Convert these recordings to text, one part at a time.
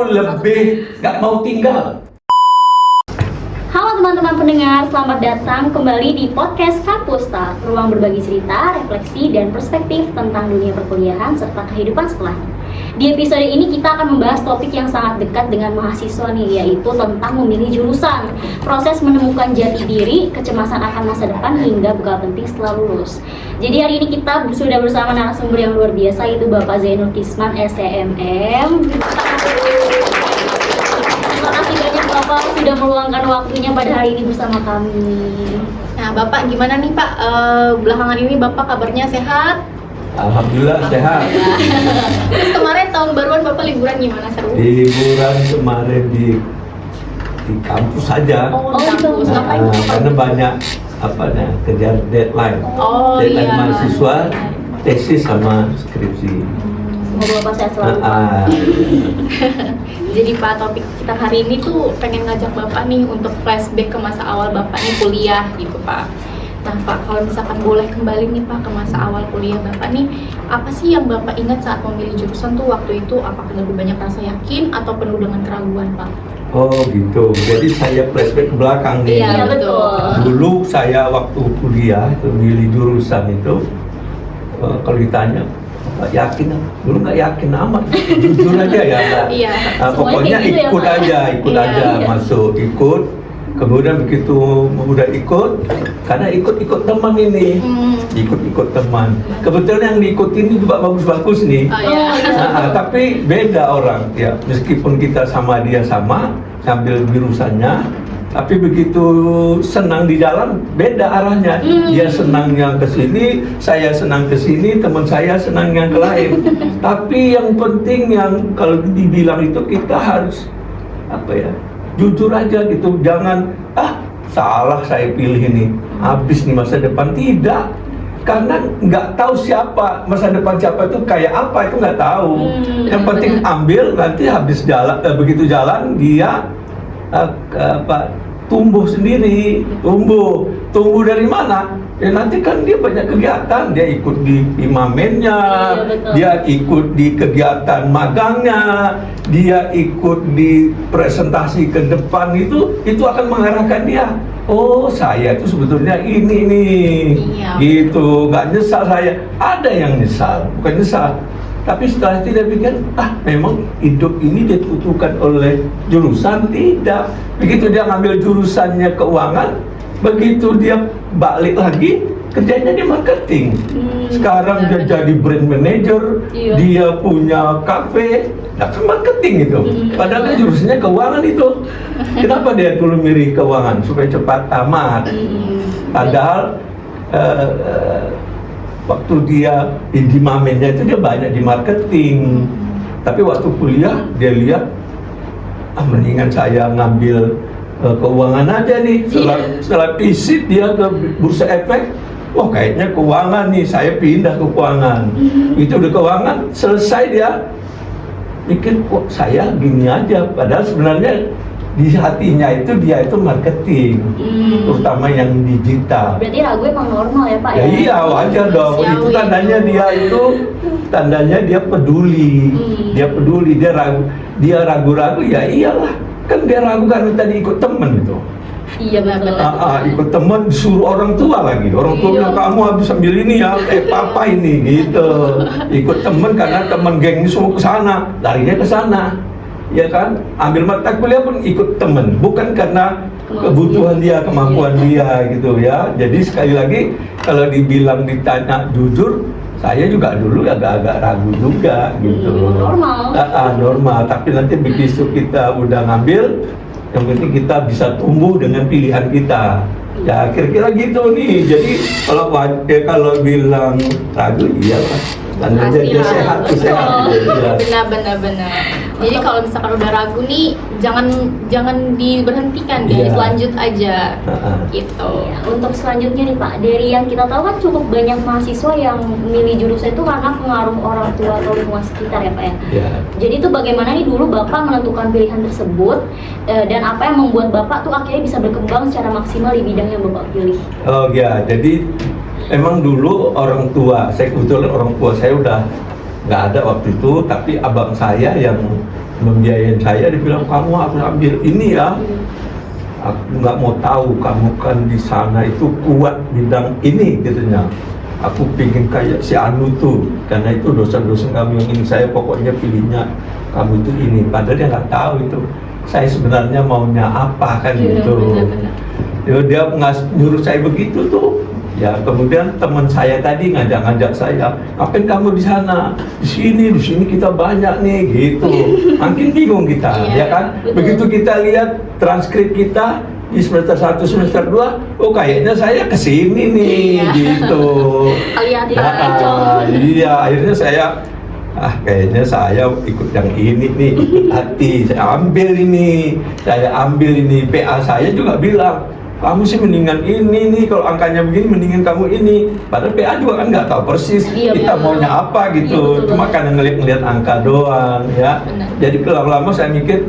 lebih nggak mau tinggal. Halo teman-teman pendengar, selamat datang kembali di podcast Kampus Talk, ruang berbagi cerita, refleksi, dan perspektif tentang dunia perkuliahan serta kehidupan setelahnya. Di episode ini kita akan membahas topik yang sangat dekat dengan mahasiswa nih, yaitu tentang memilih jurusan, proses menemukan jati diri, kecemasan akan masa depan, hingga bekal penting setelah lulus. Jadi hari ini kita sudah bersama narasumber yang luar biasa, yaitu Bapak Zainul Kisman, STMM. Terima kasih banyak Bapak sudah meluangkan waktunya pada hari ini bersama kami. Nah Bapak gimana nih Pak, belakangan ini Bapak kabarnya sehat? Alhamdulillah sehat. Terus kemarin tahun baruan Bapak liburan gimana, seru? Liburan kemarin di kampus saja. Oh, di kampus, ngapain Bapak? Karena banyak kejar deadline. Oh Deadline iya. mahasiswa, tesis sama skripsi. Semoga Bapak sehat selalu. Jadi Pak, topik kita hari ini tuh pengen ngajak Bapak nih untuk flashback ke masa awal Bapak nih kuliah gitu Pak. Nah Pak, kalau misalkan boleh kembali nih Pak ke masa awal kuliah Bapak nih, apa sih yang Bapak ingat saat memilih jurusan tuh waktu itu? Apakah lebih banyak rasa yakin atau penuh dengan keraguan Pak? Oh gitu, jadi saya flashback ke belakang nih. Iya betul. Dulu saya waktu kuliah itu milih jurusan itu, kalau ditanya yakin, dulu nggak yakin amat, jujur aja ya. Iya. Pokoknya gitu ya, ikut Pak? aja, Iya. masuk ikut. Kemudian begitu udah ikut, karena ikut teman ini, ikut teman. Kebetulan yang diikut ini juga bagus-bagus nih. Oh iya. Tapi beda orang ya, meskipun kita sama dia sama, ngambil jurusannya, tapi begitu senang di dalam beda arahnya. Dia senangnya ke sini, saya senang ke sini, teman saya senang yang ke lain. Tapi yang penting yang kalau dibilang itu kita harus jujur aja gitu, jangan salah saya pilih ini, habis nih masa depan. Tidak, karena nggak tahu siapa masa depan siapa itu kayak apa, itu nggak tahu. Yang penting ambil, nanti habis jalan, begitu jalan dia tumbuh sendiri. Tumbuh dari mana? Ya nanti kan dia banyak kegiatan, dia ikut di imamennya, dia ikut di kegiatan magangnya, dia ikut di presentasi ke depan, itu akan mengarahkan dia. Oh saya itu sebetulnya ini nih, gitu. Nggak nyesal saya. Ada yang nyesal, bukan nyesal. Tapi setelah itu dia pikir, memang hidup ini ditentukan oleh jurusan. Tidak. Begitu dia ngambil jurusannya keuangan, begitu dia balik lagi, kerjanya di marketing. Sekarang dia jadi brand manager, dia punya kafe, kan marketing itu. Padahal dia jurusannya keuangan itu. Kenapa dia dulu milih keuangan? Supaya cepat tamat. Padahal waktu dia di mamennya itu dia banyak di marketing. Tapi waktu kuliah dia lihat, mendingan saya ngambil keuangan aja nih. Setelah visit dia ke bursa efek, wah kayaknya keuangan nih, saya pindah ke keuangan. Itu udah keuangan, selesai dia pikir, kok saya gini aja. Padahal sebenarnya di hatinya itu dia itu marketing, terutama yang digital. Berarti ragu emang normal ya Pak ya? Iya wajar dong. Itu tandanya dia peduli. Dia ragu-ragu, ya iyalah. Kan dia ragu karena tadi ikut temen itu. Iya betul. Ikut temen, disuruh orang tua lagi. Orang tua bilang, kamu habis ambil ini ya, papa ini gitu. Ikut temen karena temen gengnya semua ke sana, larinya ke sana. Ya kan, ambil mata kuliah pun ikut temen, bukan karena kebutuhan dia, kemampuan dia gitu ya. Jadi sekali lagi kalau ditanya jujur, saya juga dulu agak-agak ragu juga gitu. Normal. Tapi nanti begitu kita udah ngambil, yang penting kita bisa tumbuh dengan pilihan kita. Ya kira-kira gitu nih. Jadi kalau bilang ragu, iyalah. Tandanya dia sehat. Benar. Jadi kalau misalkan udah ragu nih, jangan diberhentikan guys, lanjut aja. Gitu. Ya, untuk selanjutnya nih Pak, dari yang kita tahu kan cukup banyak mahasiswa yang memilih jurusan itu karena pengaruh orang tua atau lingkungan sekitar ya Pak ya. Jadi itu bagaimana nih dulu Bapak menentukan pilihan tersebut, dan apa yang membuat Bapak tuh akhirnya bisa berkembang secara maksimal di bidang yang Bapak pilih? Oh ya, jadi emang dulu orang tua saya, kebetulan orang tua saya udah nggak ada waktu itu, tapi abang saya yang membiayain saya, dia bilang kamu harus ambil ini ya. Aku nggak mau tahu, kamu kan di sana itu kuat bidang ini katanya. Aku pengen kayak si Anu tuh, karena itu dosen-dosen kamu yang ini, saya pokoknya pilihnya kamu itu ini. Padahal dia nggak tahu itu saya sebenarnya maunya apa kan gitu. Dia nyuruh saya begitu tuh. Ya kemudian teman saya tadi ngajak saya, ngapain kamu di sana? Di sini kita banyak nih gitu. Makin bingung kita, ya kan? Betul. Begitu kita lihat transkrip kita di semester 1, semester 2, oh kayaknya saya kesini nih, gitu. Iya, akhirnya saya kayaknya saya ikut yang ini nih, ikut hati, saya ambil ini. PA saya juga bilang, kamu sih mendingan ini nih, kalau angkanya begini mendingan kamu ini. Padahal PA juga kan nggak tahu persis kita maunya apa gitu. Cuma karena ngeliat angka doang ya. Jadi lama-lama saya mikir,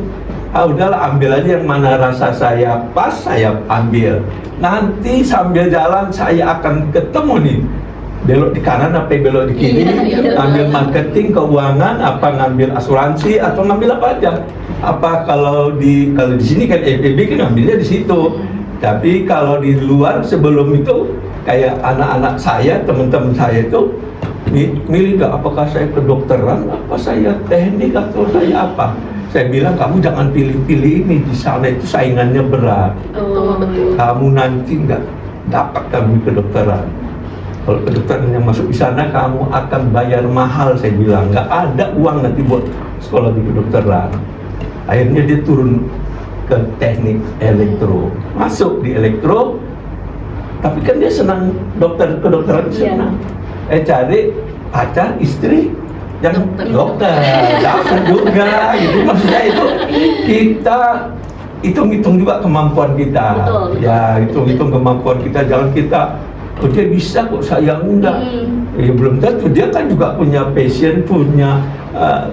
udahlah ambil aja yang mana rasa saya pas, saya ambil. Nanti sambil jalan saya akan ketemu nih, belok di kanan apa belok di kiri, ngambil marketing, keuangan, apa ngambil asuransi atau ngambil apa aja. Apa kalau di sini kan FEB kan ngambilnya di situ. Tapi kalau di luar sebelum itu kayak anak-anak saya, teman-teman saya itu milih nggak apakah saya kedokteran, apa saya teknik atau saya apa. Saya bilang kamu jangan pilih-pilih ini, di sana itu saingannya berat. Betul. Kamu nanti nggak dapat kamu kedokteran. Kalau kedokteran yang masuk di sana kamu akan bayar mahal, saya bilang nggak ada uang nanti buat sekolah di kedokteran. Akhirnya dia turun ke teknik elektro, masuk di elektro, tapi kan dia senang kedokteran senang. Cari pacar istri yang dokter, dapat juga gitu. Maksudnya itu kita hitung-hitung juga kemampuan kita. Betul. Ya hitung-hitung kemampuan kita, jangan kita dia bisa kok saya enggak. Ya belum tentu, dia kan juga punya passion, punya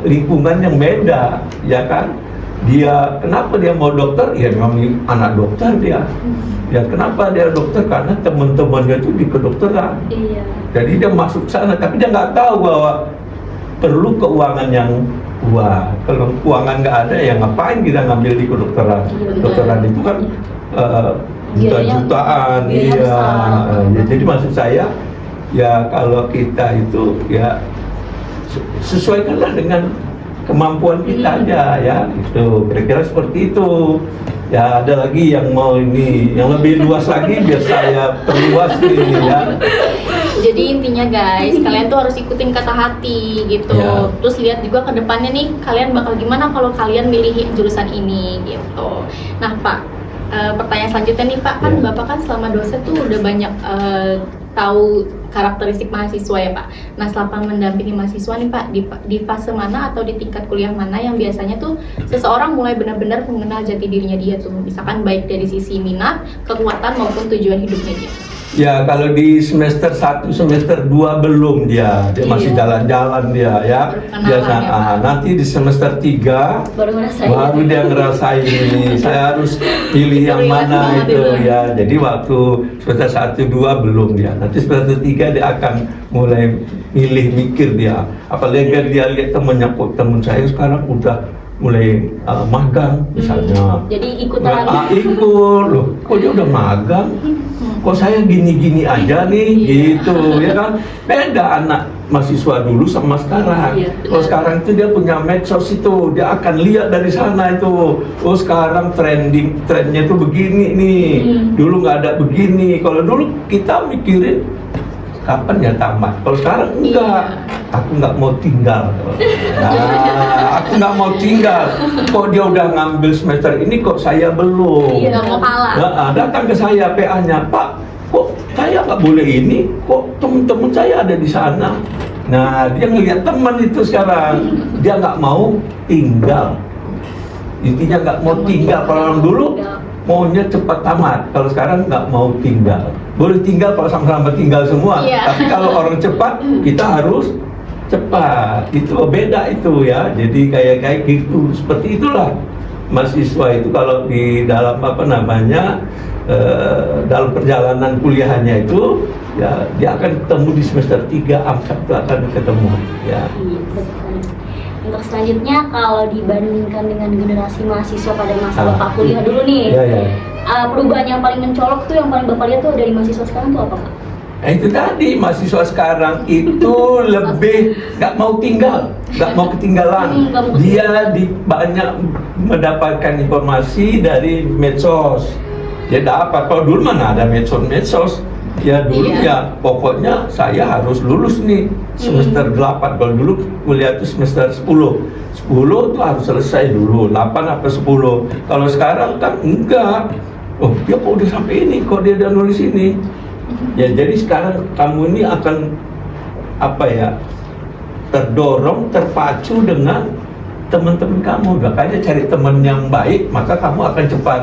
lingkungan yang beda, ya kan. Dia kenapa dia mau dokter? Ya memang anak dokter dia. Ya kenapa dia dokter? Karena teman-temannya itu di kedokteran. Jadi dia masuk sana, tapi dia nggak tahu bahwa perlu keuangan yang kuat. Kalau keuangan nggak ada, ya ngapain kita ngambil di kedokteran? Kedokteran itu kan juta-jutaan. Iya. Ya, jadi maksud saya, ya kalau kita itu ya sesuaikanlah dengan kemampuan kita aja ya, itu kira-kira seperti itu. Ya ada lagi yang mau ini yang lebih luas lagi, biar saya perluas ini ya. Jadi intinya guys, kalian tuh harus ikutin kata hati gitu. Terus lihat juga ke depannya nih, kalian bakal gimana kalau kalian milih jurusan ini gitu. Nah Pak, pertanyaan selanjutnya nih Pak, kan Bapak kan selama dosen tuh udah banyak tahu karakteristik mahasiswa ya Pak. Nah selama mendampingi mahasiswa nih Pak, di fase mana atau di tingkat kuliah mana yang biasanya tuh seseorang mulai benar-benar mengenal jati dirinya dia tuh, misalkan baik dari sisi minat, kekuatan maupun tujuan hidupnya dia. Ya kalau di semester 1, semester 2 belum dia masih jalan-jalan dia ya. Nanti di semester 3 baru dia ngerasain ini. Saya harus pilih yang mana itu ya. Jadi waktu semester 1, 2 belum dia. Nanti semester 3 dia akan mulai milih, mikir dia. Apalagi dia lihat temennya, kok temen saya sekarang udah mulai magang misalnya. Jadi ikutan ikut loh, kok dia udah magang, kok saya gini-gini aja nih gitu ya kan. Beda anak mahasiswa dulu sama sekarang. Kalau sekarang itu dia punya medsos, itu dia akan lihat dari sana itu, oh sekarang trennya itu begini nih, dulu nggak ada begini. Kalau dulu kita mikirin kapan ya tamat. Kalau sekarang enggak, aku nggak mau tinggal. Aku nggak mau tinggal. Kok dia udah ngambil semester ini, kok saya belum? Nggak mau kalah. Datang ke saya PA-nya, Pak, kok saya nggak boleh ini? Kok teman-teman saya ada di sana? Nah, dia ngelihat teman itu sekarang, dia nggak mau tinggal. Intinya nggak mau tinggal. Kalau orang dulu maunya cepat tamat, kalau sekarang nggak mau tinggal. Boleh tinggal kalau sama-sama tinggal semua, tapi kalau orang cepat, kita harus cepat. Itu beda itu ya. Jadi kayak gitu, seperti itulah mahasiswa itu kalau di dalam dalam perjalanan kuliahnya itu ya dia akan ketemu di semester 3, AMSAT itu akan ketemu ya. Untuk selanjutnya, kalau dibandingkan dengan generasi mahasiswa pada masa Bapak kuliah dulu nih, perubahan yang paling mencolok tuh yang paling Bapak lihat tuh dari mahasiswa sekarang tuh apa, Pak? Itu tadi, mahasiswa sekarang itu lebih nggak mau ketinggalan. Dia banyak mendapatkan informasi dari medsos. Dia dapat, kalau dulu mana ada medsos. Ya dulu ya pokoknya saya harus lulus nih semester 8. Kalau dulu kuliah itu semester 10 tuh harus selesai dulu 8 apa 10. Kalau sekarang kan enggak. Oh dia kok udah sampai ini, kok dia udah nulis ini. Ya jadi sekarang kamu ini akan terdorong, terpacu dengan teman-teman kamu. Makanya cari teman yang baik, maka kamu akan cepat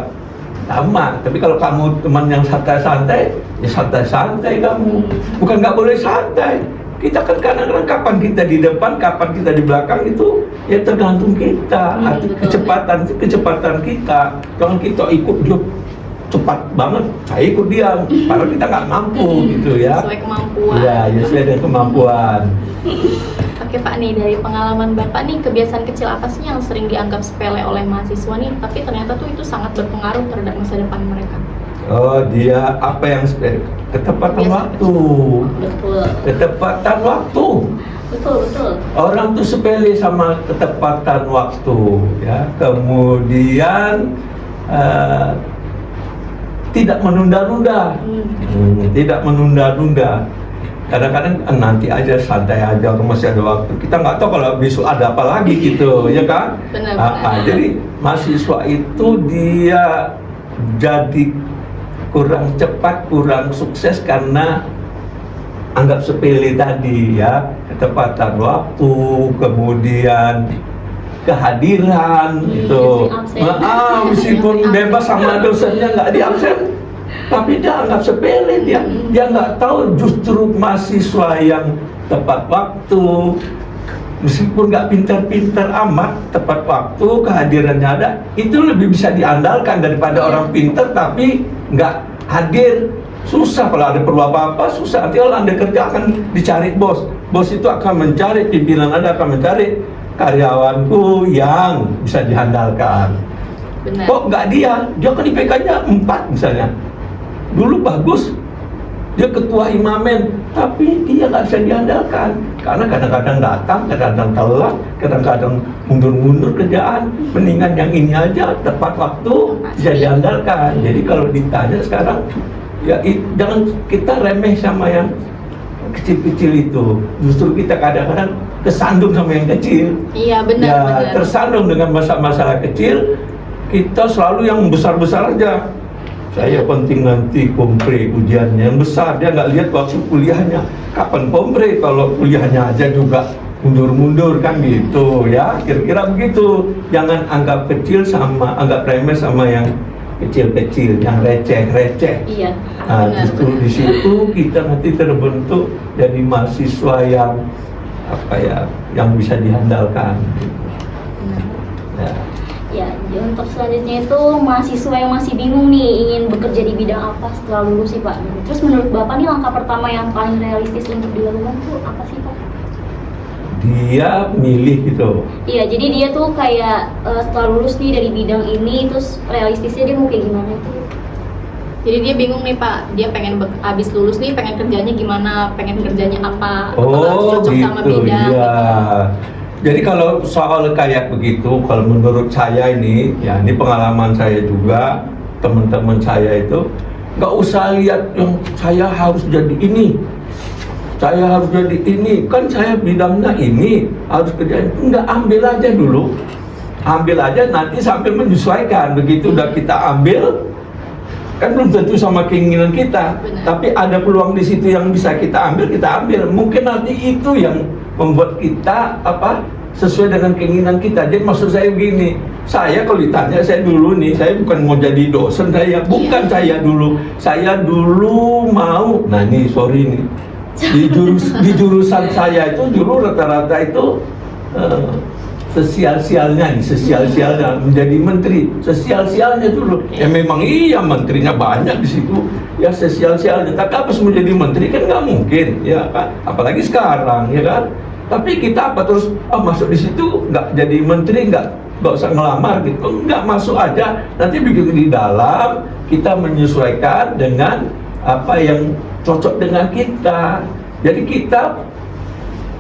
tamat. Tapi kalau kamu teman yang santai-santai, ya santai-santai kamu. Bukan nggak boleh santai. Kita kan kadang-kadang kapan kita di depan, kapan kita di belakang itu ya tergantung kita. Kecepatan kita. Jangan kita ikut dia cepat banget, saya ikut dia, padahal kita nggak mampu gitu ya. Sesuai kemampuan. Ya, sesuai dengan kemampuan. Oke Pak, nih dari pengalaman Bapak nih, kebiasaan kecil apa sih yang sering dianggap sepele oleh mahasiswa nih, tapi ternyata tuh itu sangat berpengaruh terhadap masa depan mereka? Oh, dia apa yang sepele? Ketepatan waktu. Betul. Ketepatan waktu. Betul. Orang tuh sepele sama ketepatan waktu, ya. Kemudian tidak menunda-nunda. Tidak menunda-nunda. Kadang-kadang nanti aja, santai aja, masih ada waktu. Kita nggak tahu kalau besok ada apa lagi gitu, ya kan? Benar. Jadi mahasiswa itu dia jadi kurang cepat, kurang sukses karena anggap sepele tadi ya, ketepatan waktu, kemudian kehadiran itu. Meskipun bebas sama dosennya nggak diabsen, tapi dia anggap sepele, dia nggak tahu justru mahasiswa yang tepat waktu, meskipun nggak pintar-pintar amat, tepat waktu, kehadirannya ada, itu lebih bisa diandalkan daripada orang pintar tapi nggak hadir. Susah kalau ada perlu apa-apa, susah. Nanti kalau Anda kerja akan dicari bos itu akan mencari, pimpinan Anda akan mencari karyawanku yang bisa diandalkan. Benar. Kok nggak dia kan IPK-nya 4 misalnya. Dulu bagus, dia ketua imamen, tapi dia nggak bisa diandalkan karena kadang-kadang datang, kadang-kadang telat, kadang-kadang mundur-mundur kerjaan. Mendingan yang ini aja tepat waktu bisa diandalkan. Jadi kalau ditanya sekarang, ya jangan kita remeh sama yang kecil-kecil itu. Justru kita kadang-kadang kesandung sama yang kecil. Iya benar. Tersandung dengan masalah-masalah kecil. Kita selalu yang besar-besar aja. Saya penting nanti kompre ujiannya yang besar, dia nggak lihat waktu kuliahnya kapan kompre, kalau kuliahnya aja juga mundur-mundur kan gitu ya, kira-kira begitu. Jangan anggap kecil sama anggap remeh sama yang kecil-kecil, yang receh-receh. Iya. Nah, justru di situ kita nanti terbentuk jadi mahasiswa yang yang bisa diandalkan. Ya, untuk selanjutnya itu mahasiswa yang masih bingung nih ingin bekerja di bidang apa setelah lulus sih Pak. Terus menurut Bapak nih langkah pertama yang paling realistis untuk dilakukan tuh apa sih Pak? Dia milih gitu. Iya, jadi dia tuh kayak setelah lulus nih dari bidang ini, terus realistisnya dia mau kayak gimana itu? Jadi dia bingung nih Pak, dia pengen abis lulus nih pengen kerjanya gimana, pengen kerjanya apa, cocok gitu, sama bidang. Iya. Jadi kalau soal kayak begitu, kalau menurut saya ini, ya ini pengalaman saya juga, teman-teman saya itu nggak usah lihat yang saya harus jadi ini, saya harus jadi ini, kan saya bidangnya ini, harus kerjain. Enggak, ambil aja dulu, ambil aja nanti sambil menyesuaikan. Begitu udah kita ambil, kan belum tentu sama keinginan kita. Benar. Tapi ada peluang di situ yang bisa kita ambil. Mungkin nanti itu yang membuat kita sesuai dengan keinginan kita. Jadi maksud saya begini, saya kalau ditanya, saya dulu nih, saya bukan mau jadi dosen, saya dulu mau, nah ini sorry nih, di jurusan saya itu dulu rata-rata itu sesial-sialnya menjadi menteri, sesial-sialnya dulu. Ya memang iya menterinya banyak di situ, ya sesial-sialnya. Tapi habis menjadi menteri kan nggak mungkin, ya kan? Apalagi sekarang, ya kan? Tapi kita apa terus masuk di situ nggak jadi menteri, nggak usah ngelamar gitu, nggak, masuk aja. Nanti begitu di dalam kita menyesuaikan dengan apa yang cocok dengan kita. Jadi kita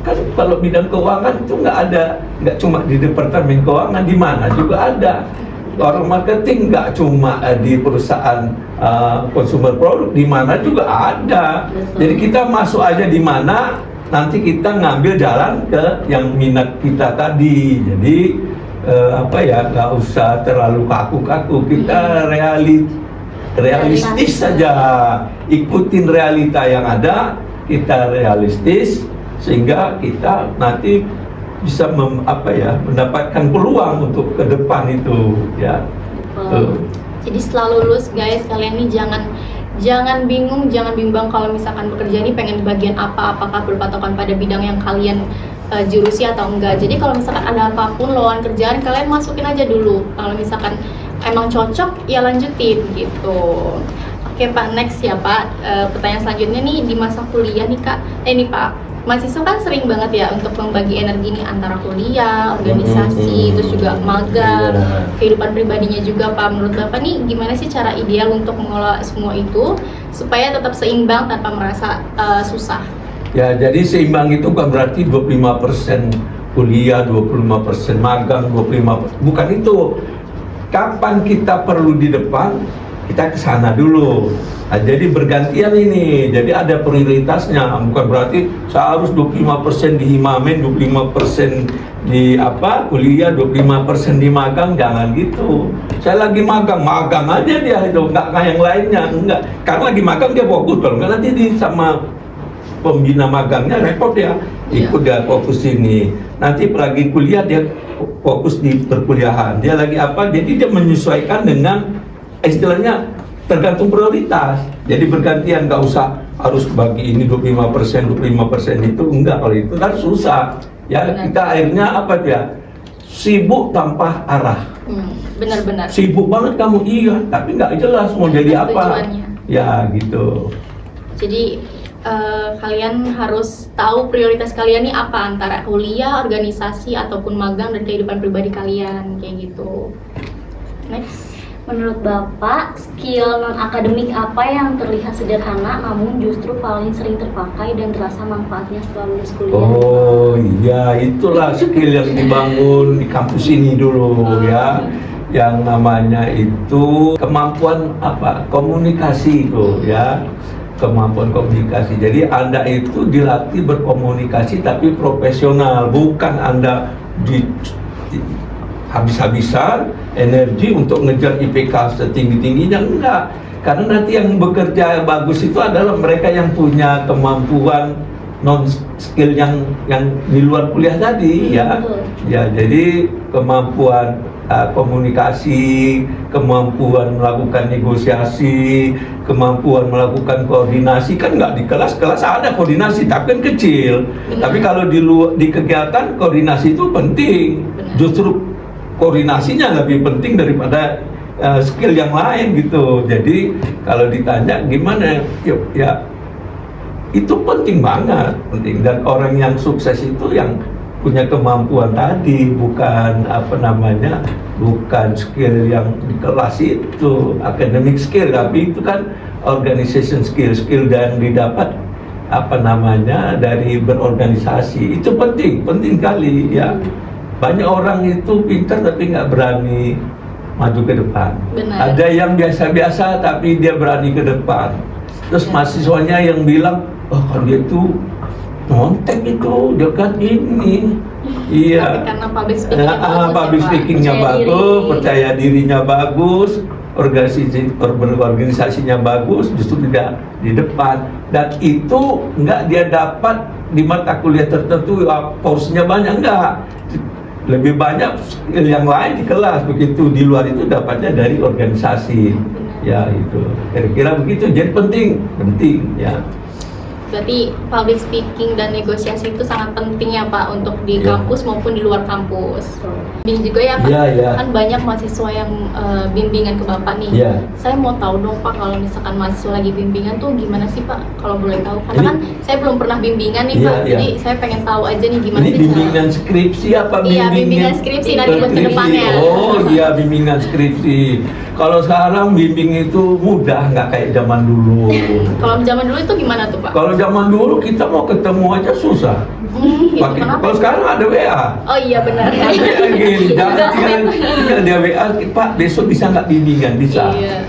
kan kalau bidang keuangan itu nggak cuma di departemen keuangan, di mana juga ada. Orang marketing nggak cuma di perusahaan consumer produk, di mana juga ada. Jadi kita masuk aja di mana, nanti kita ngambil jalan ke yang minat kita tadi. Jadi nggak usah terlalu kaku-kaku, kita realistis saja, ikutin realita yang ada, kita realistis sehingga kita nanti bisa mendapatkan peluang untuk ke depan itu, ya. Jadi setelah lulus guys, kalian nih jangan bingung, jangan bimbang kalau misalkan bekerja nih pengen di bagian apa, apakah berpatokan pada bidang yang kalian jurusi atau enggak. Jadi kalau misalkan ada apapun lowongan kerjaan, kalian masukin aja dulu. Kalau misalkan emang cocok, ya lanjutin gitu. Oke Pak, next ya Pak. Pertanyaan selanjutnya nih, di masa kuliah nih Kak, nih Pak, mahasiswa kan sering banget ya untuk membagi energi nih antara kuliah, organisasi, terus juga magang, kehidupan pribadinya juga Pak. Menurut Bapak nih gimana sih cara ideal untuk mengelola semua itu supaya tetap seimbang tanpa merasa susah? Ya, jadi seimbang itu kan berarti 25% kuliah, 25% magang, 25%. Bukan itu. Kapan kita perlu di depan, kita ke sana dulu. Nah, jadi bergantian ini, jadi ada prioritasnya. Bukan berarti saya harus 25% di Himamen, 25% di kuliah, 25% di magang, jangan gitu. Saya lagi magang aja dia itu, nggak kayak yang lainnya, enggak. Karena lagi magang dia fokus, kalau nggak nanti sama pembina magangnya repot ya, ikut dia fokus ini. Nanti lagi kuliah dia fokus di perkuliahan, dia lagi jadi dia menyesuaikan dengan istilahnya tergantung prioritas. Jadi bergantian, nggak usah harus bagi ini 25% itu, enggak. Kalau itu kan susah ya. Benar. Kita akhirnya sibuk tanpa arah. Benar-benar sibuk banget kamu, iya, tapi nggak jelas mau jadi apa tujuannya. Ya gitu. Jadi kalian harus tahu prioritas kalian nih apa, antara kuliah, organisasi, ataupun magang, dan kehidupan pribadi kalian, kayak gitu. Next. Menurut Bapak, skill non-akademik apa yang terlihat sederhana namun justru paling sering terpakai dan terasa manfaatnya setelah lulus kuliah? Oh iya, itulah skill yang dibangun di kampus ini dulu ya. Yang namanya itu kemampuan komunikasi itu ya. Kemampuan komunikasi. Jadi Anda itu dilatih berkomunikasi tapi profesional, bukan Anda habis-habisan energi untuk ngejar IPK setinggi-tingginya, enggak. Karena nanti yang bekerja bagus itu adalah mereka yang punya kemampuan non skill yang di luar kuliah tadi ya. Ya, jadi kemampuan komunikasi, kemampuan melakukan negosiasi, kemampuan melakukan koordinasi. Kan nggak di kelas ada koordinasi tapi kan kecil. Tapi kalau di kegiatan koordinasi itu penting. Justru koordinasinya lebih penting daripada skill yang lain gitu. Jadi kalau ditanya gimana, ya itu penting banget, penting. Dan orang yang sukses itu yang punya kemampuan tadi, bukan bukan skill yang di kelas itu, academic skill, tapi itu kan organization skill dan didapat dari berorganisasi. Itu penting kali ya. Banyak orang itu pintar tapi nggak berani maju ke depan. Benar. Ada yang biasa-biasa tapi dia berani ke depan. Terus mahasiswanya yang bilang, kan dia itu nontek itu, dia kan ini. Iya. Karena public speakingnya bagus, percaya dirinya bagus, organisasinya bagus, justru tidak di depan. Dan itu nggak dia dapat di mata kuliah tertentu, porsinya banyak, enggak. Lebih banyak skill yang lain di kelas, begitu di luar itu dapatnya dari organisasi. Ya itu kira-kira begitu. Jadi penting ya. Berarti public speaking dan negosiasi itu sangat penting ya Pak untuk di Iya. kampus maupun di luar kampus. Bimbing juga ya Pak. Iya, iya. Kan banyak mahasiswa yang bimbingan ke Bapak nih. Iya. Saya mau tahu dong Pak, kalau misalkan mahasiswa lagi bimbingan tuh gimana sih Pak? Kalau boleh tahu. Karena kan saya belum pernah bimbingan nih Iya, Pak. iya. Jadi saya pengen tahu aja nih gimana Ini sih bimbingan skripsi apa Iya, bimbingan skripsi nanti buat skripsi? kedepannya. Oh iya, bimbingan skripsi. Kalau sekarang bimbing itu mudah, nggak kayak zaman dulu. Kalau zaman dulu itu gimana tuh Pak? Kalau zaman dulu kita mau ketemu aja susah. Gitu, kenapa? Kalau sekarang ada WA. Oh iya benar. Ada lagi, jangan ada WA, Pak besok bisa nggak bimbingan? Bisa. Iya.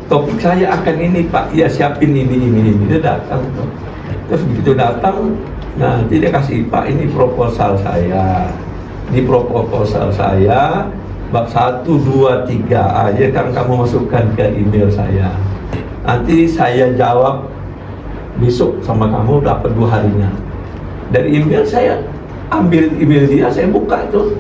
Topik saya akan ini Pak, ya siapin ini. Dia datang tuh. Terus begitu datang, nanti dia kasih Pak ini proposal saya. Di proposal saya bab 1, 2, 3 aja kan kamu masukkan ke email saya. Nanti saya jawab besok sama kamu dapat 2 harinya. Dari email saya ambil email dia, saya buka tuh.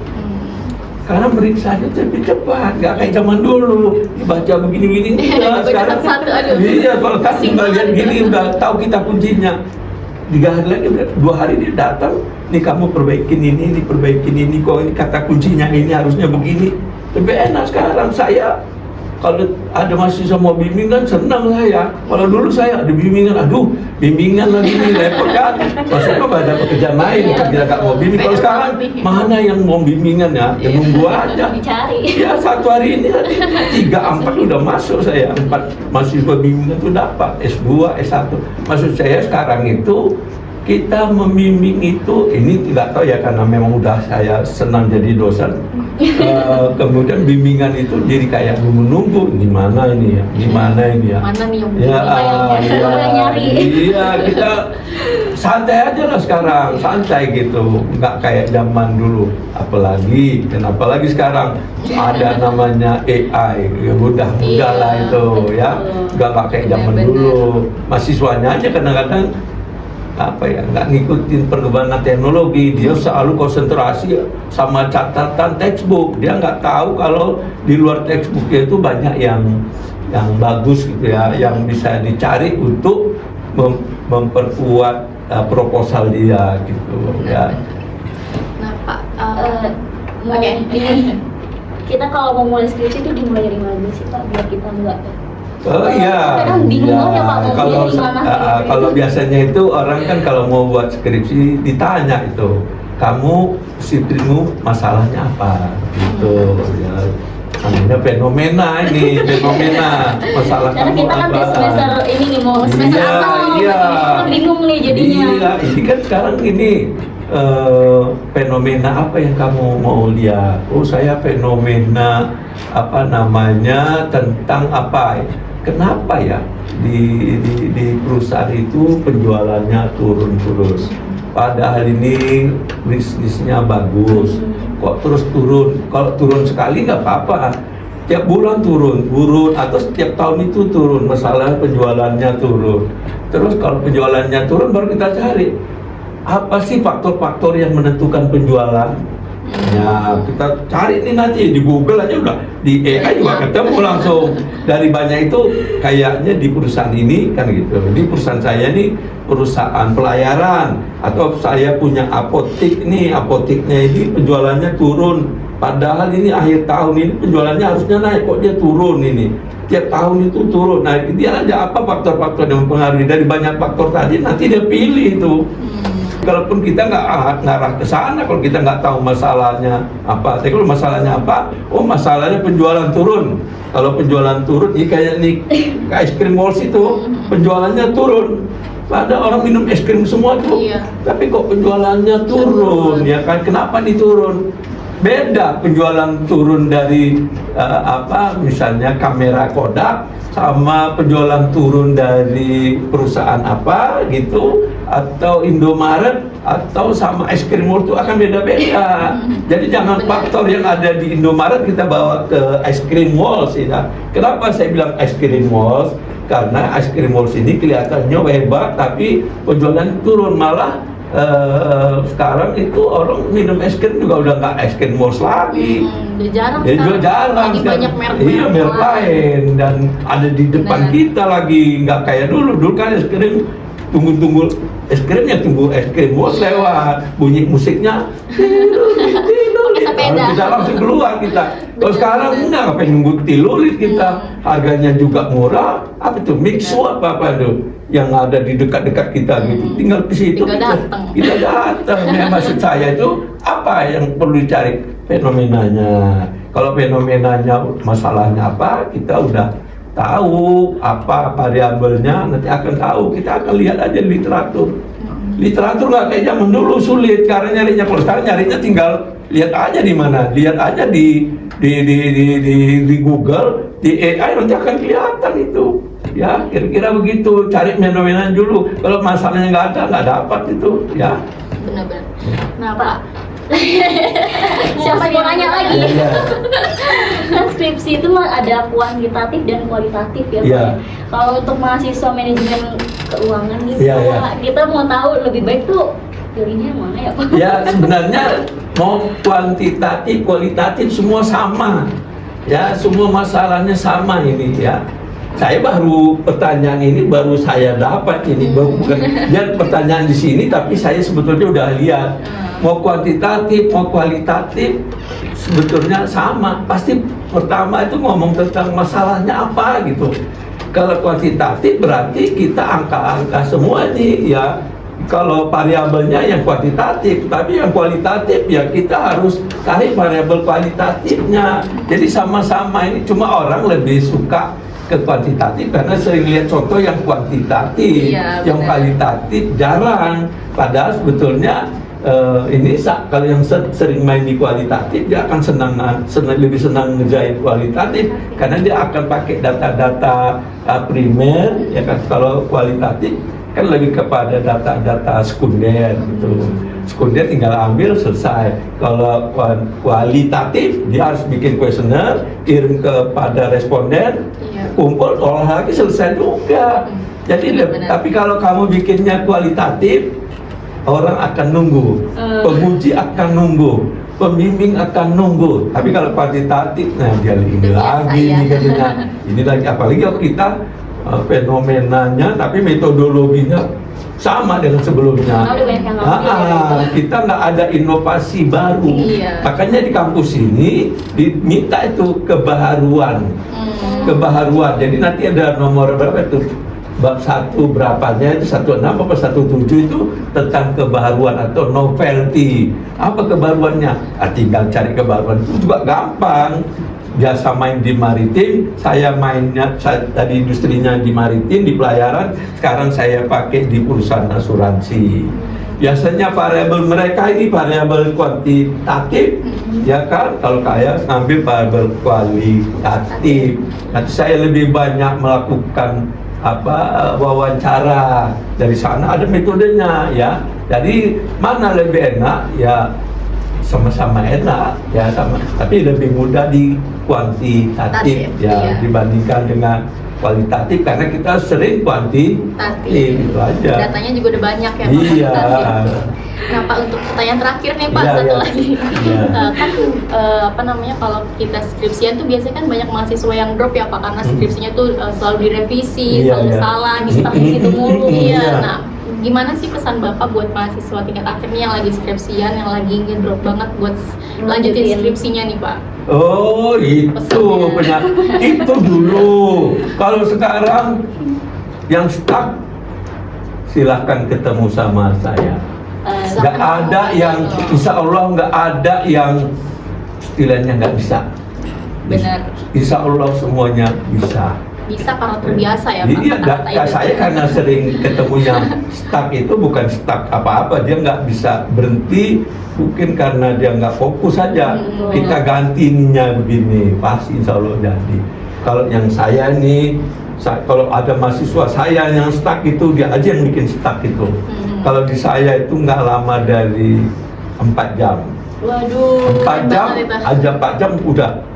Karena meriksanya lebih cepat, nggak kayak zaman dulu dibaca begini-begini. Dibaca Sekarang satu-satu, aduh. iya, kalau kasih bagian gini udah tahu kita kuncinya. 3 hari lagi, 2 hari dia datang, nih kamu perbaikin ini, perbaikin ini, kok ini kata kuncinya ini harusnya begini. Lebih enak sekarang. Saya kalau ada mahasiswa mau bimbingan senang saya. Kalau dulu saya ada bimbingan, aduh bimbingan lagi nih repot kan. Maksudnya ada pekerjaan lain, kita nggak mau bimbing. Kalau sekarang mana yang mau bimbingan ya? Ya nunggu aja. Dicari. Ya 1 hari ini nanti 3, 4 udah masuk saya. 4 mahasiswa bimbingan itu dapat S2, S1. Maksud saya sekarang itu kita membimbing itu, ini tidak tahu ya karena memang udah saya senang jadi dosen. Kemudian bimbingan itu jadi kayak menunggu di mana ini ya, di mana ini ya. Mana nih yang Ya, nyari. iya kita santai aja lah sekarang, santai gitu, nggak kayak zaman dulu. Apalagi sekarang ada namanya AI, ya mudah lah itu ya, nggak kayak zaman Benar. dulu. Mahasiswanya aja kadang-kadang nggak ngikutin perkembangan teknologi, dia selalu konsentrasi sama catatan textbook, dia nggak tahu kalau di luar textbooknya itu banyak yang bagus gitu ya, yang bisa dicari untuk memperkuat proposal dia gitu ya. Nah Pak, Oke. Kita kalau mau mulai skripsi itu dimulai dari mana dulu sih Pak, biar kita nggak Oh iya, kadang bingung ya Pak, mau kalau pilih mana kalau biasanya itu orang kan kalau mau buat skripsi ditanya itu, kamu skripsimu masalahnya apa gitu ya. Namanya fenomena masalah karena kamu kita kan apa? di semester ini nih mau semester Iya, apa iya. kita bingung nih jadinya. Iya, ini kan sekarang ini fenomena apa yang kamu mau lihat? Oh, saya fenomena tentang apa? Kenapa ya di perusahaan itu penjualannya turun terus? Padahal ini bisnisnya bagus, kok terus turun? Kalau turun sekali nggak apa-apa, tiap bulan turun atau setiap tahun itu turun, masalah penjualannya turun. Terus kalau penjualannya turun baru kita cari apa sih faktor-faktor yang menentukan penjualan. Ya kita cari nih nanti di Google aja udah, di AI juga ketemu langsung. Dari banyak itu kayaknya di perusahaan ini kan gitu, di perusahaan saya nih perusahaan pelayaran, atau saya punya apotik nih, apotiknya ini penjualannya turun, padahal ini akhir tahun ini penjualannya harusnya naik, kok dia turun ini, tiap tahun itu turun. Nah dia aja apa faktor-faktor yang mempengaruhi, dari banyak faktor tadi nanti dia pilih itu. Kalaupun kita nggak ngarah ke sana, kalau kita nggak tahu masalahnya apa, tapi kalau masalahnya apa, oh masalahnya penjualan turun. Kalau penjualan turun, ini kayak nih es krim Walls itu penjualannya turun. Ada orang minum es krim semua tuh, Iya. tapi kok penjualannya turun, ya kan? Kenapa nih turun? Beda penjualan turun dari misalnya kamera Kodak sama penjualan turun dari perusahaan apa gitu, atau Indomaret atau sama es krim Walls itu akan beda-beda. Jadi jangan faktor yang ada di Indomaret kita bawa ke es krim Walls ya. Kenapa saya bilang es krim Walls? Karena es krim Walls ini kelihatannya hebat tapi penjualan turun, malah sekarang itu orang minum es krim juga udah nggak es krim Walls lagi. Udah jarang Ya juga jarang. lagi sekarang. banyak merek Iya, merek lain dan ada di depan Benar. kita lagi, nggak kayak dulu. Dulu kan es krim tunggu es krimnya, tunggu es krim bos lewat, bunyi musiknya Pakai sepeda. kita langsung keluar kita. Kalau sekarang enggak, apa nunggu tilurit kita, harganya juga murah. Apa itu mixu apa itu yang ada di dekat-dekat kita gitu, tinggal ke situ kita datang. Ya, maksud saya itu apa yang perlu dicari fenomenanya. Kalau fenomenanya masalahnya apa, kita udah tahu apa variabelnya, nanti akan tahu. Kita akan lihat aja di literatur nggak kayak zaman dulu sulit karena nyarinya. Kalau sekarang nyarinya tinggal lihat aja di mana, lihat aja di Google, di AI nanti akan kelihatan itu. Ya, kira-kira begitu. Cari fenomena dulu. Kalau masalahnya nggak dapat itu, ya. Benar-benar. Nah, Pak, Siapa yang mau nanya lagi? Iya. Kan skripsi itu ada kuantitatif dan kualitatif ya Pak. Iya. Kalau untuk mahasiswa manajemen keuangan gitu, Iya, iya. Pak, kita mau tahu lebih baik tuh pilihnya yang mana ya Pak? Ya, sebenarnya mau kuantitatif, kualitatif semua sama. Ya, semua masalahnya sama ini ya. Saya baru pertanyaan ini baru saya dapat ini, bukan dan pertanyaan di sini, tapi saya sebetulnya udah lihat mau kuantitatif mau kualitatif sebetulnya sama. Pasti pertama itu ngomong tentang masalahnya apa gitu. Kalau kuantitatif berarti kita angka-angka semua nih ya. Kalau variabelnya yang kuantitatif, tapi yang kualitatif ya kita harus cari variabel kualitatifnya. Jadi sama-sama ini, cuma orang lebih suka ke kuantitatif karena sering lihat contoh yang kuantitatif, Iya, yang benar. kualitatif jarang. Padahal sebetulnya ini kalau yang sering main di kualitatif dia akan lebih senang ngerjain kualitatif karena dia akan pakai data-data primer ya kan. Kalau kualitatif kan lebih kepada data-data sekunder gitu. Sekunder tinggal ambil selesai. Kalau kualitatif dia harus bikin kuesioner, kirim kepada responden, Iya. kumpul olah lagi selesai juga. Jadi Benar. tapi kalau kamu bikinnya kualitatif, orang akan nunggu, pemuji akan nunggu, pembimbing akan nunggu. Tapi kalau kuantitatif, nah dia ini Udah biasa, lagi, ya. ini katanya, ini lagi. Apalagi kalau kita fenomenanya, tapi metodologinya sama dengan sebelumnya. Udah banyak yang ngambil. Kita nggak ada inovasi baru. Iya. Makanya di kampus ini diminta itu kebaharuan. Kebaharuan. Jadi nanti ada nomor berapa itu? Bab 1 berapanya itu 16 apa 17 itu tentang kebaharuan atau novelty. Apa kebaruannya? Tinggal cari kebaruan itu juga gampang. Biasa main di maritim, saya tadi industrinya di maritim, di pelayaran, sekarang saya pakai di perusahaan asuransi. Biasanya variabel mereka ini variabel kuantitatif, ya kan? Kalau saya ngambil variabel kualitatif. Nanti saya lebih banyak melakukan wawancara. Dari sana ada metodenya ya. Jadi mana lebih enak ya, sama-sama enak ya, sama, tapi lebih mudah di kuantitatif ya, iya. dibandingkan dengan kualitatif karena kita sering kuantitatif itu aja. Datanya juga udah banyak ya Pak. Iya. Nah Pak, untuk pertanyaan terakhir nih Pak, Iya, satu iya. lagi. Iya. Kalau kita skripsian tuh biasanya kan banyak mahasiswa yang drop ya Pak, karena skripsinya tuh selalu direvisi, Iya, selalu iya. salah, stuck di situ mulu. Iya. Iya. Nah, gimana sih pesan Bapak buat mahasiswa tingkat akhir nih yang lagi skripsian, yang lagi ngedrop banget buat lanjutin skripsinya nih Pak? Oh itu itu dulu. Kalau sekarang yang stuck silahkan ketemu sama saya. Nggak ada yang, insya Allah nggak ada yang istilahnya nggak bisa. Benar. Insya Allah semuanya bisa. Bisa karena terbiasa ya Pak. Iya, kata-kata itu. saya karena sering ketemunya stuck itu bukan stuck apa-apa, dia nggak bisa berhenti, mungkin karena dia nggak fokus saja. Kita gantinya begini, pasti insya Allah jadi. Kalau yang saya nih, kalau ada mahasiswa saya yang stuck itu, dia aja yang bikin stuck itu. Kalau di saya itu nggak lama dari 4 jam. Waduh. 4 jam, aja 4 jam udah.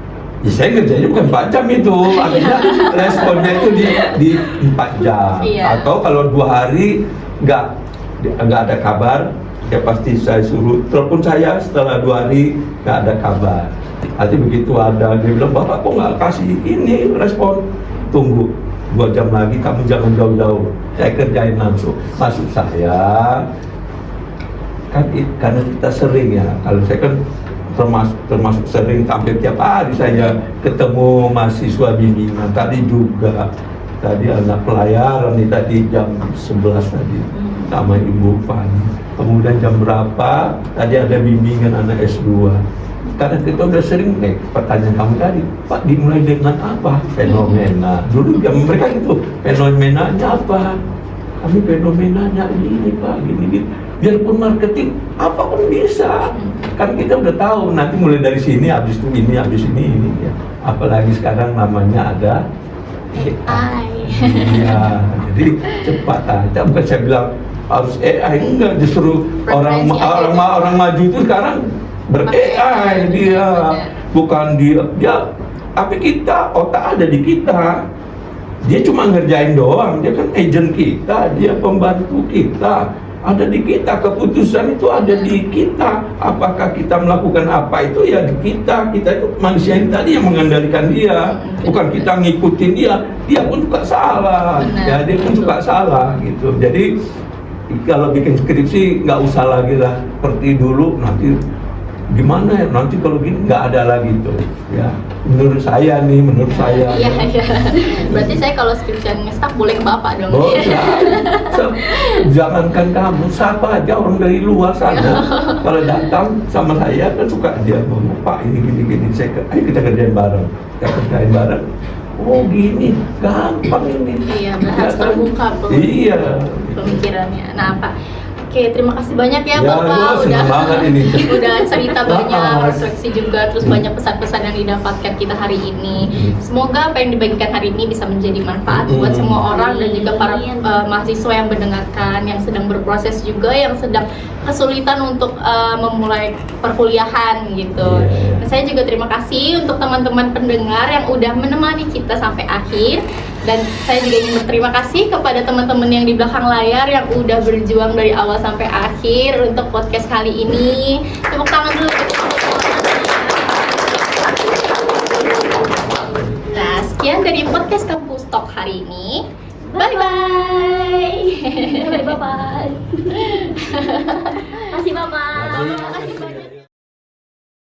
Ya, saya ngerjainnya bukan 4 jam itu, artinya responnya itu di 4 jam. Iya. Atau kalau 2 hari nggak ada kabar, ya pasti saya suruh telepon saya setelah 2 hari nggak ada kabar. Nanti begitu ada, dia bilang, Bapak kok nggak kasih ini respon, tunggu 2 jam lagi kamu jangan jauh-jauh, saya kerjain langsung. Maksud saya kan karena kita sering ya, kalau saya kan termasuk sering, hampir tiap hari saya ketemu mahasiswa bimbingan. Tadi anak pelayaran nih tadi jam 11 tadi sama Ibu Fani. Kemudian jam berapa tadi ada bimbingan anak S2. Karena kita udah sering pertanyaan kamu tadi, Pak, dimulai dengan apa? Fenomena. Dulu jam mereka itu fenomenanya apa? Kami fenomenanya ini Pak, gini. Biarpun marketing apapun bisa. Kan kita udah tahu nanti mulai dari sini, habis itu ini, habis ini ya. Apalagi sekarang namanya ada AI. Iya, jadi cepat aja. Bukan saya bilang harus AI, enggak, justru orang maju itu sekarang ber-AI dia, bukan dia. Tapi kita, otak ada di kita. Dia cuma ngerjain doang, dia kan agent kita, dia pembantu kita. Ada di kita, keputusan itu ada di kita. Apakah kita melakukan apa itu ya di kita. Kita itu manusia ini tadi yang mengendalikan dia, bukan kita ngikutin dia. Dia pun suka salah, ya dia pun suka salah gitu. Jadi kalau bikin skripsi nggak usah lagi lah seperti dulu, nanti gimana ya, nanti kalau gini nggak ada lagi tuh ya, menurut saya iya. Berarti saya kalau skripsian ngestak boleh ke Bapak dong. Oh ya, jangankan kamu, siapa aja orang dari luar sana kalau datang sama saya kan suka dia ngomong, Pak ini gini, ayo kita kerjain bareng. Oh gini, gampang ini. Iya, harus terbuka pemikirannya. Nah Pak, oke, terima kasih banyak ya Bapak udah cerita banyak, refleksi juga, terus banyak pesan-pesan yang didapatkan kita hari ini. Semoga apa yang dibagikan hari ini bisa menjadi manfaat buat semua orang dan juga para mahasiswa yang mendengarkan, yang sedang berproses juga, yang sedang kesulitan untuk memulai perkuliahan gitu. Dan saya juga terima kasih untuk teman-teman pendengar yang udah menemani kita sampai akhir. Dan saya juga ingin berterima kasih kepada teman-teman yang di belakang layar yang udah berjuang dari awal sampai akhir untuk podcast kali ini. Tepuk tangan dulu. Nah, sekian dari podcast Kampus Talk hari ini. Bye-bye. Bye-bye. Terima kasih Bapak. Terima kasih.